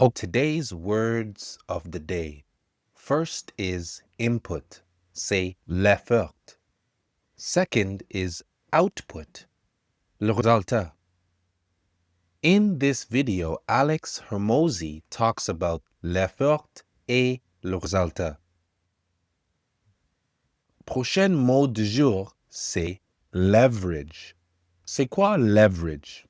Today's words of the day. First is input. Say l'effort. Second is output. Le résultat. In this video, Alex Hormozi talks about l'effort et le résultat. Prochain mot du jour, c'est leverage. C'est quoi leverage?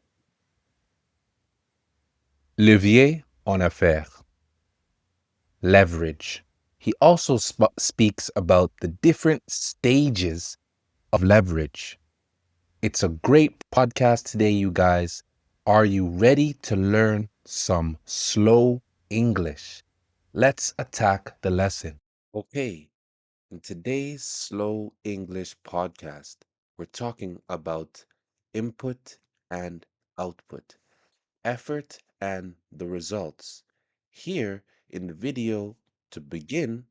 Levier en affaires. Leverage. He also speaks about the different stages of leverage. It's a great podcast today, you guys. Are you ready to learn some slow English? Let's attack the lesson. Okay, in today's slow English podcast, we're talking about input and output, effort and the results. Here in the video, to begin,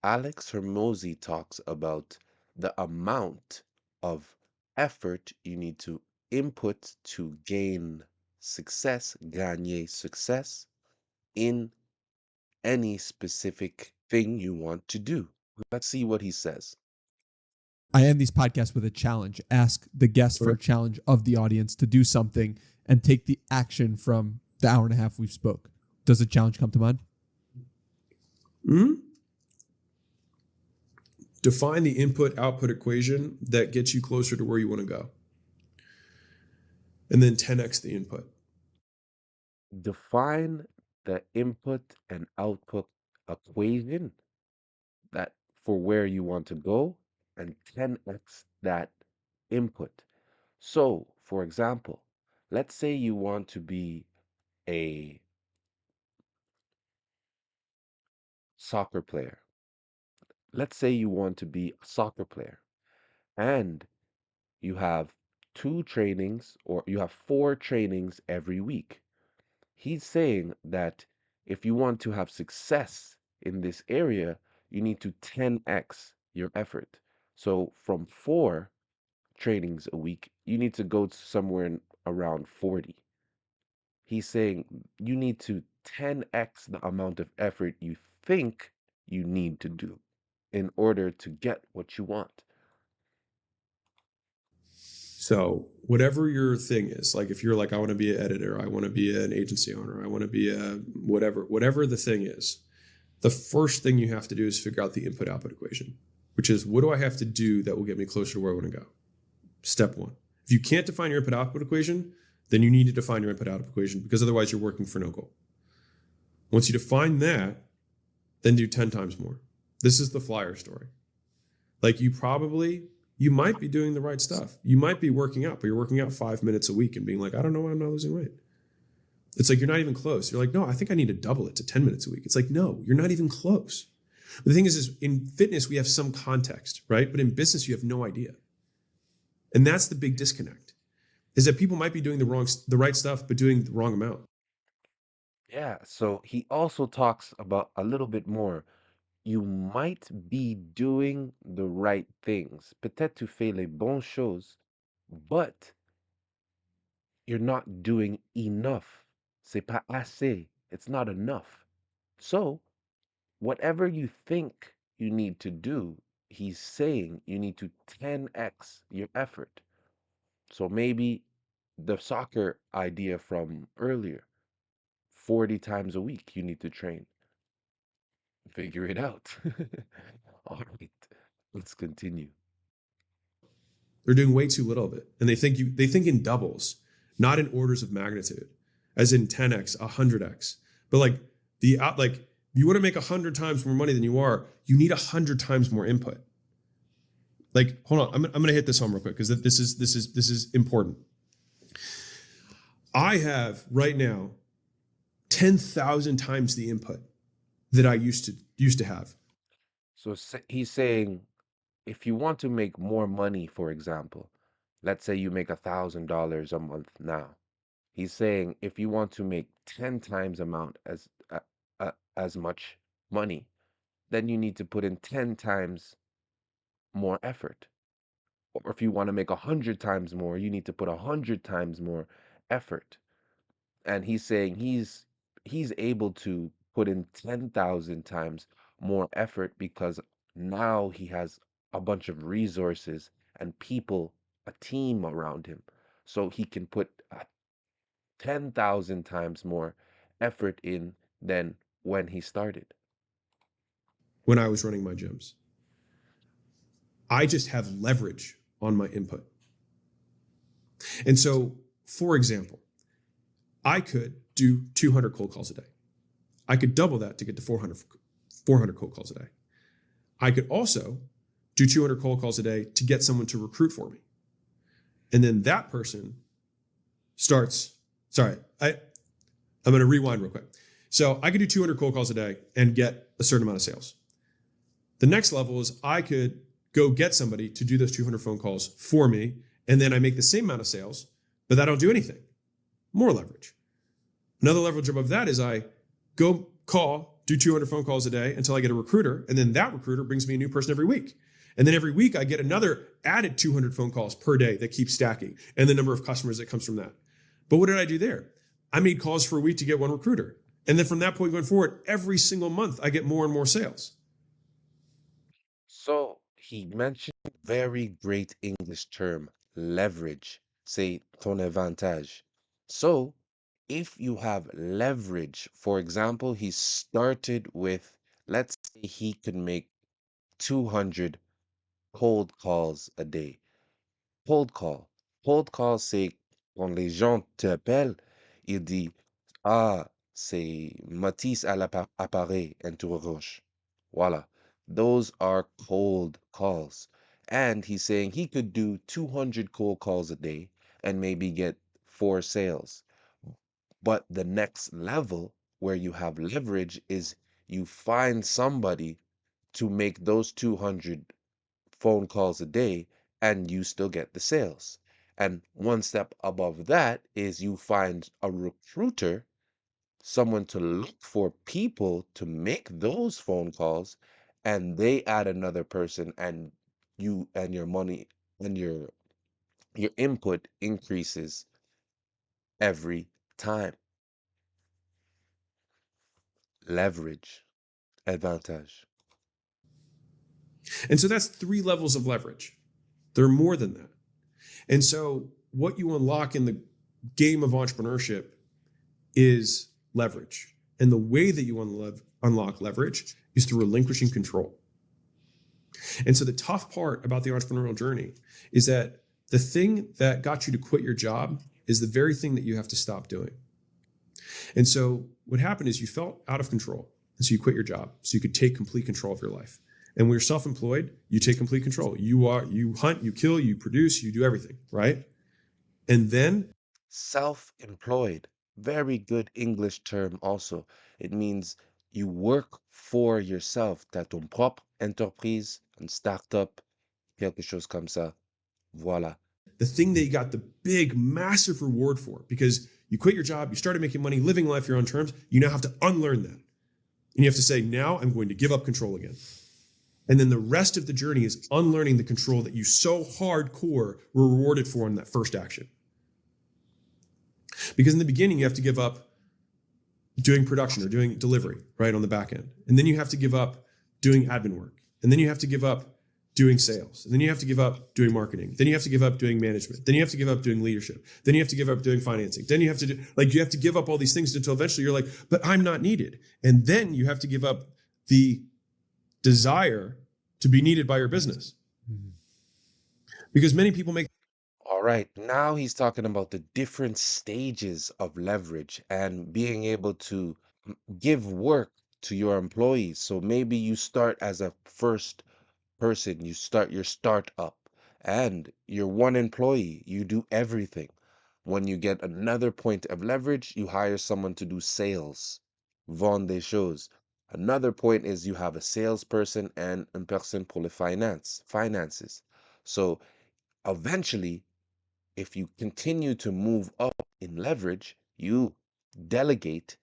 Alex Hormozi talks about the amount of effort you need to input to gain success, gagner success in any specific thing you want to do. Let's see what he says. I end these podcasts with a challenge. Ask the guest for a challenge of the audience to do something and take the action from the hour and a half we've spoke. Does a challenge come to mind? Define the input-output equation that gets you closer to where you want to go. And then 10x the input. Define the input and output equation that for where you want to go and 10x that input. So, for example, let's say you want to be a soccer player. Let's say you want to be a soccer player and you have two trainings or you have four trainings every week. He's saying that if you want to have success in this area, you need to 10x your effort. So from four trainings a week, you need to go to somewhere around 40. He's saying you need to 10x the amount of effort you think you need to do in order to get what you want. So whatever your thing is, like if you're like, I want to be an editor, I want to be an agency owner, I want to be a whatever the thing is, the first thing you have to do is figure out the input-output equation, which is what do I have to do that will get me closer to where I want to go? Step one. If you can't define your input-output equation, then you need to define your input-output equation because otherwise you're working for no goal. Once you define that, then do 10 times more. This is the flyer story. Like you might be doing the right stuff. You might be working out, but you're working out 5 minutes a week and being like, I don't know why I'm not losing weight. It's like, you're not even close. You're like, no, I think I need to double it to 10 minutes a week. It's like, no, you're not even close. But the thing is in fitness, we have some context, right? But in business, you have no idea. And that's the big disconnect, is that people might be doing the right stuff, but doing the wrong amount. Yeah, so he also talks about a little bit more. You might be doing the right things. Peut-être tu fais les bonnes choses, but you're not doing enough. C'est pas assez. It's not enough. So, whatever you think you need to do, he's saying you need to 10x your effort. So maybe the soccer idea from earlier, 40 times a week you need to train. Figure it out. All right, let's continue. They're doing way too little of it. And they think in doubles, not in orders of magnitude, as in 10x, 100x. But like you want to make 100 times more money than you are, you need 100 times more input. Like, hold on, I'm going to hit this home real quick because this is important. I have right now 10,000 times the input that I used to have. So he's saying if you want to make more money, for example, let's say you make $1,000 a month now. He's saying if you want to make 10 times amount as much money, then you need to put in 10 times more effort. Or if you want to make 100 times more, you need to put 100 times more effort. And he's saying he's able to put in 10,000 times more effort because now he has a bunch of resources and people, a team around him. So he can put 10,000 times more effort in than when he started. when I was running my gyms. I just have leverage on my input. And so, for example, I could do 200 cold calls a day. I could double that to get to 400 cold calls a day. I could also do 200 cold calls a day to get someone to recruit for me. And then that person starts, I'm going to rewind real quick. So I could do 200 cold calls a day and get a certain amount of sales. The next level is I could go get somebody to do those 200 phone calls for me, and then I make the same amount of sales, but I don't do anything. More leverage. Another leverage above that is I go call, do 200 phone calls a day until I get a recruiter, and then that recruiter brings me a new person every week. And then every week I get another added 200 phone calls per day that keeps stacking, and the number of customers that comes from that. But what did I do there? I made calls for a week to get one recruiter. And then from that point going forward, every single month I get more and more sales. So he mentioned a very great English term, leverage, say ton avantage. So if you have leverage, for example, he started with, let's say he could make 200 cold calls a day. Cold call. Cold call, c'est quand les gens t'appellent, ils disent, ah, c'est Matisse à l'appareil, interroge. Voila. Those are cold calls. And he's saying he could do 200 cold calls a day and maybe get 4 sales. But the next level where you have leverage is you find somebody to make those 200 phone calls a day and you still get the sales. And one step above that is you find a recruiter, someone to look for people to make those phone calls, and they add another person, and you and your money and your input increases every time. Leverage, advantage. And so that's 3 levels of leverage. There are more than that. And so what you unlock in the game of entrepreneurship is leverage. And the way that you unlock leverage is through relinquishing control. And so the tough part about the entrepreneurial journey is that the thing that got you to quit your job is the very thing that you have to stop doing. And so what happened is you felt out of control. And so you quit your job so you could take complete control of your life. And when you're self-employed, you take complete control. You hunt, you kill, you produce, you do everything, right? And then Self-employed, very good English term also. It means you work for yourself. T'as ton propre entreprise, une start-up, quelque chose comme ça. Voilà. the thing that you got the big, massive reward for, because you quit your job, you started making money, living life your own terms, you now have to unlearn that. And you have to say, now I'm going to give up control again. And then the rest of the journey is unlearning the control that you so hardcore were rewarded for in that first action. Because in the beginning, you have to give up doing production or doing delivery, right, on the back end. And then you have to give up doing admin work. And then you have to give up doing sales. And then you have to give up doing marketing. Then you have to give up doing management. Then you have to give up doing leadership. Then you have to give up doing financing. Then you have to do, you have to give up all these things until eventually you're like, but I'm not needed. And then you have to give up the desire to be needed by your business. Because many people make. All right, now he's talking about the different stages of leverage and being able to give work to your employees. So maybe you start as a first person, you start your startup and you're one employee, you do everything. When you get another point of leverage, you hire someone to do sales, vendre des choses. Another point is you have a salesperson and une personne pour le finances. So eventually, if you continue to move up in leverage, you delegate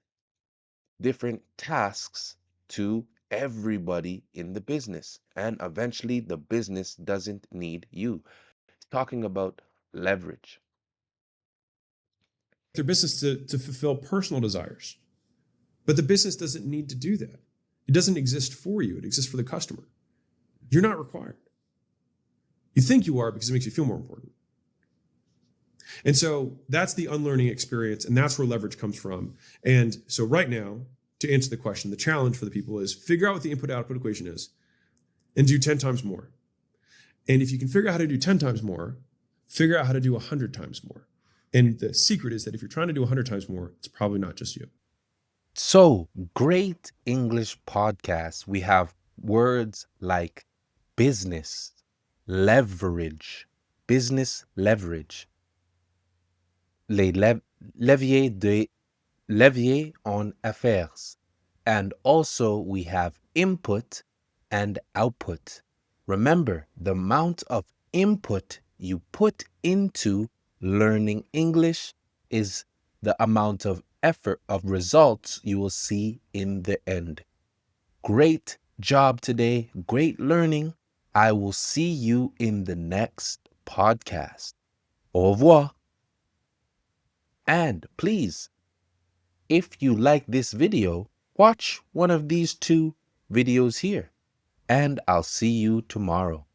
different tasks to everybody in the business. And eventually, the business doesn't need you. Talking about leverage. Their business to fulfill personal desires. But the business doesn't need to do that. It doesn't exist for you. It exists for the customer. You're not required. You think you are because it makes you feel more important. And so that's the unlearning experience, and that's where leverage comes from. And so right now, to answer the question, the challenge for the people is figure out what the input-output equation is and do 10 times more. And if you can figure out how to do 10 times more, figure out how to do 100 times more. And the secret is that if you're trying to do 100 times more, it's probably not just you. So, great English podcast. We have words like business, leverage, business leverage, levier en affaires. And also we have input and output. Remember, the amount of input you put into learning English is the amount of effort of results you will see in the end. Great job today. Great learning. I will see you in the next podcast. Au revoir. And please, if you like this video, watch one of these 2 videos here. And I'll see you tomorrow.